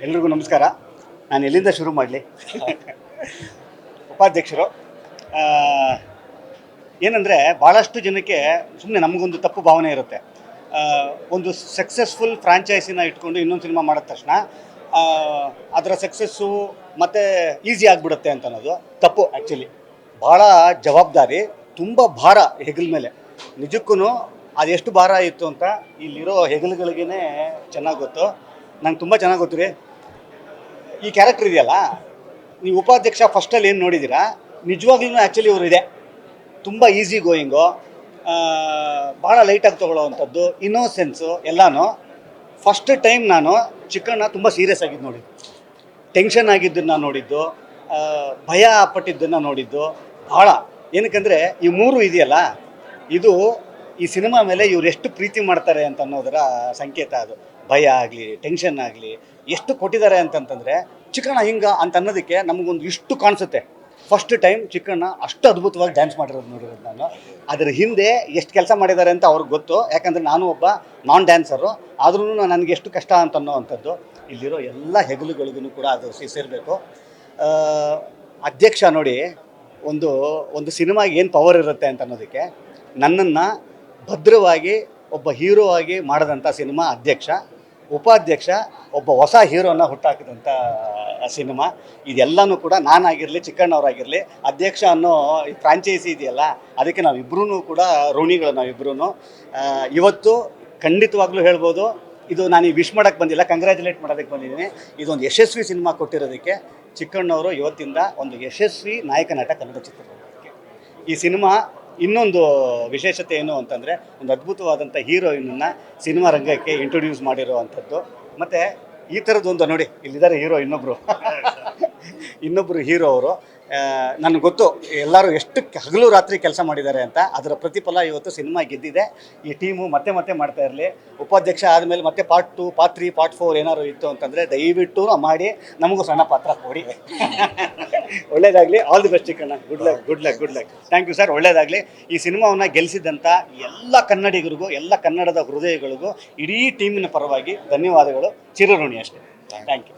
ಎಲ್ರಿಗೂ ನಮಸ್ಕಾರ. ನಾನು ಎಲ್ಲಿಂದ ಶುರು ಮಾಡಲಿ? ಉಪಾಧ್ಯಕ್ಷರು ಏನಂದರೆ, ಭಾಳಷ್ಟು ಜನಕ್ಕೆ ಸುಮ್ಮನೆ ನಮಗೊಂದು ತಪ್ಪು ಭಾವನೆ ಇರುತ್ತೆ. ಒಂದು ಸಕ್ಸಸ್ಫುಲ್ ಫ್ರಾಂಚೈಸಿನ ಇಟ್ಕೊಂಡು ಇನ್ನೊಂದು ಸಿನಿಮಾ ಮಾಡಿದ ತಕ್ಷಣ ಅದರ ಸಕ್ಸಸ್ಸು ಮತ್ತು ಈಸಿ ಆಗಿಬಿಡುತ್ತೆ ಅಂತ ಅನ್ನೋದು ತಪ್ಪು. ಆ್ಯಕ್ಚುಲಿ ಭಾಳ ಜವಾಬ್ದಾರಿ, ತುಂಬ ಭಾರ ಹೆಗಲ ಮೇಲೆ. ನಿಜಕ್ಕೂ ಅದೆಷ್ಟು ಭಾರ ಇತ್ತು ಅಂತ ಇಲ್ಲಿರೋ ಹೆಗಲುಗಳಿಗೇ ಚೆನ್ನಾಗಿ ಗೊತ್ತು. ನಂಗೆ ತುಂಬ ಚೆನ್ನಾಗಿ ಗೊತ್ತು ರೀ. ಈ ಕ್ಯಾರೆಕ್ಟರ್ ಇದೆಯಲ್ಲ, ನೀವು ಉಪಾಧ್ಯಕ್ಷ ಫಸ್ಟಲ್ಲಿ ಏನು ನೋಡಿದ್ದೀರಾ, ನಿಜವಾಗ್ಲೂ ಆ್ಯಕ್ಚುಲಿ ಇವರು ಇದೆ. ತುಂಬ ಈಸಿ ಗೋಯಿಂಗು, ಭಾಳ ಲೈಟಾಗಿ ತೊಗೊಳ್ಳೋವಂಥದ್ದು, ಇನ್ನೋಸೆನ್ಸು ಎಲ್ಲನೂ. ಫಸ್ಟ್ ಟೈಮ್ ನಾನು ಚಿಕ್ಕಣ್ಣ ತುಂಬ ಸೀರಿಯಸ್ ಆಗಿದ್ದು ನೋಡಿದ್ದು, ಟೆನ್ಷನ್ ಆಗಿದ್ದನ್ನು ನೋಡಿದ್ದು, ಭಯ ಪಟ್ಟಿದ್ದನ್ನು ನೋಡಿದ್ದು ಭಾಳ. ಏನಕ್ಕಂದರೆ ಈ ಮೂರು ಇದೆಯಲ್ಲ, ಇದು ಈ ಸಿನಿಮಾ ಮೇಲೆ ಇವ್ರು ಎಷ್ಟು ಪ್ರೀತಿ ಮಾಡ್ತಾರೆ ಅಂತ ಅನ್ನೋದರ ಸಂಕೇತ. ಅದು ಭಯ ಆಗಲಿ, ಟೆನ್ಷನ್ ಆಗಲಿ, ಎಷ್ಟು ಕೊಟ್ಟಿದ್ದಾರೆ ಅಂತಂತಂದರೆ ಚಿಕ್ಕಣ್ಣ ಹಿಂಗ ಅಂತ ಅನ್ನೋದಕ್ಕೆ ನಮಗೊಂದು ಇಷ್ಟು ಕಾಣಿಸುತ್ತೆ. ಫಸ್ಟ್ ಟೈಮ್ ಚಿಕ್ಕಣ್ಣ ಅಷ್ಟು ಅದ್ಭುತವಾಗಿ ಡ್ಯಾನ್ಸ್ ಮಾಡಿರೋದು ನೋಡಿರೋದು ನಾನು. ಅದರ ಹಿಂದೆ ಎಷ್ಟು ಕೆಲಸ ಮಾಡಿದ್ದಾರೆ ಅಂತ ಅವ್ರಿಗೆ ಗೊತ್ತು. ಯಾಕಂದರೆ ನಾನು ಒಬ್ಬ ನಾನ್ ಡ್ಯಾನ್ಸರು, ಆದ್ರೂ ನನಗೆ ಎಷ್ಟು ಕಷ್ಟ ಅಂತ ಅನ್ನೋವಂಥದ್ದು ಇಲ್ಲಿರೋ ಎಲ್ಲ ಹೆಗಲುಗಳಿಗೂ ಕೂಡ ಅದು ಸೇರಬೇಕು. ಅಧ್ಯಕ್ಷ ನೋಡಿ, ಒಂದು ಸಿನಿಮಾಗೆ ಏನು ಪವರ್ ಇರುತ್ತೆ ಅಂತ ಅನ್ನೋದಕ್ಕೆ, ನನ್ನನ್ನು ಭದ್ರವಾಗಿ ಒಬ್ಬ ಹೀರೋ ಆಗಿ ಮಾಡಿದಂಥ ಸಿನಿಮಾ ಅಧ್ಯಕ್ಷ. ಉಪಾಧ್ಯಕ್ಷ ಒಬ್ಬ ಹೊಸ ಹೀರೋನ ಹುಟ್ಟಾಕಿದಂಥ ಸಿನಿಮಾ. ಇದೆಲ್ಲನೂ ಕೂಡ ನಾನಾಗಿರಲಿ, ಚಿಕ್ಕಣ್ಣವರಾಗಿರಲಿ, ಅಧ್ಯಕ್ಷ ಅನ್ನೋ ಈ ಫ್ರಾಂಚೈಸಿ ಇದೆಯಲ್ಲ, ಅದಕ್ಕೆ ನಾವಿಬ್ಬರೂ ಕೂಡ ಋಣಿಗಳು. ನಾವಿಬ್ಬರೂ ಇವತ್ತು ಖಂಡಿತವಾಗ್ಲೂ ಹೇಳ್ಬೋದು, ಇದು ನಾನು ಈ ವಿಶ್ ಮಾಡೋಕ್ಕೆ ಬಂದಿಲ್ಲ, ಕಂಗ್ರ್ಯಾಚುಲೇಟ್ ಮಾಡೋದಕ್ಕೆ ಬಂದಿದ್ದೀನಿ. ಇದೊಂದು ಯಶಸ್ವಿ ಸಿನಿಮಾ ಕೊಟ್ಟಿರೋದಕ್ಕೆ ಚಿಕ್ಕಣ್ಣವರು ಇವತ್ತಿಂದ ಒಂದು ಯಶಸ್ವಿ ನಾಯಕ ನಟ ಕನ್ನಡ ಚಿತ್ರರಂಗಕ್ಕೆ. ಈ ಸಿನಿಮಾ ಇನ್ನೊಂದು ವಿಶೇಷತೆ ಏನು ಅಂತಂದರೆ, ಒಂದು ಅದ್ಭುತವಾದಂಥ ಹೀರೋಯಿನನ್ನು ಸಿನಿಮಾ ರಂಗಕ್ಕೆ ಇಂಟ್ರೊಡ್ಯೂಸ್ ಮಾಡಿರುವಂಥದ್ದು. ಮತ್ತು ಈ ಥರದ್ದೊಂದು ನೋಡಿ, ಇಲ್ಲಿದ್ದಾರೆ ಹೀರೋ, ಇನ್ನೊಬ್ಬರು ಹೀರೋ ಅವರು. ನನಗೆ ಗೊತ್ತು ಎಲ್ಲರೂ ಎಷ್ಟು ಹಗಲು ರಾತ್ರಿ ಕೆಲಸ ಮಾಡಿದ್ದಾರೆ ಅಂತ. ಅದರ ಪ್ರತಿಫಲ ಇವತ್ತು ಸಿನಿಮಾ ಗೆದ್ದಿದೆ. ಈ ಟೀಮು ಮತ್ತೆ ಮಾಡ್ತಾ ಇರಲಿ. ಉಪಾಧ್ಯಕ್ಷ ಆದಮೇಲೆ ಮತ್ತೆ ಪಾರ್ಟ್ 2, ಪಾರ್ಟ್ 3, ಪಾರ್ಟ್ 4 ಏನಾದ್ರು ಇತ್ತು ಅಂತಂದರೆ ದಯವಿಟ್ಟು ಮಾಡಿ ನಮಗೂ ಸಣ್ಣ ಪಾತ್ರ ಕೊಡಿ. ಒಳ್ಳೇದಾಗಲಿ. All the best Chikkanna. Good luck. Thank you sir. ಒಳ್ಳೇದಾಗಲಿ. ಈ ಸಿನಿಮಾವನ್ನು ಗೆಲ್ಲಿಸಿದಂಥ ಎಲ್ಲ ಕನ್ನಡಿಗರಿಗೂ, ಎಲ್ಲ ಕನ್ನಡದ ಹೃದಯಗಳಿಗೂ, ಇಡೀ ಟೀಮಿನ ಪರವಾಗಿ ಧನ್ಯವಾದಗಳು. ಚಿರಋಣಿ ಅಷ್ಟೇ. Thank you.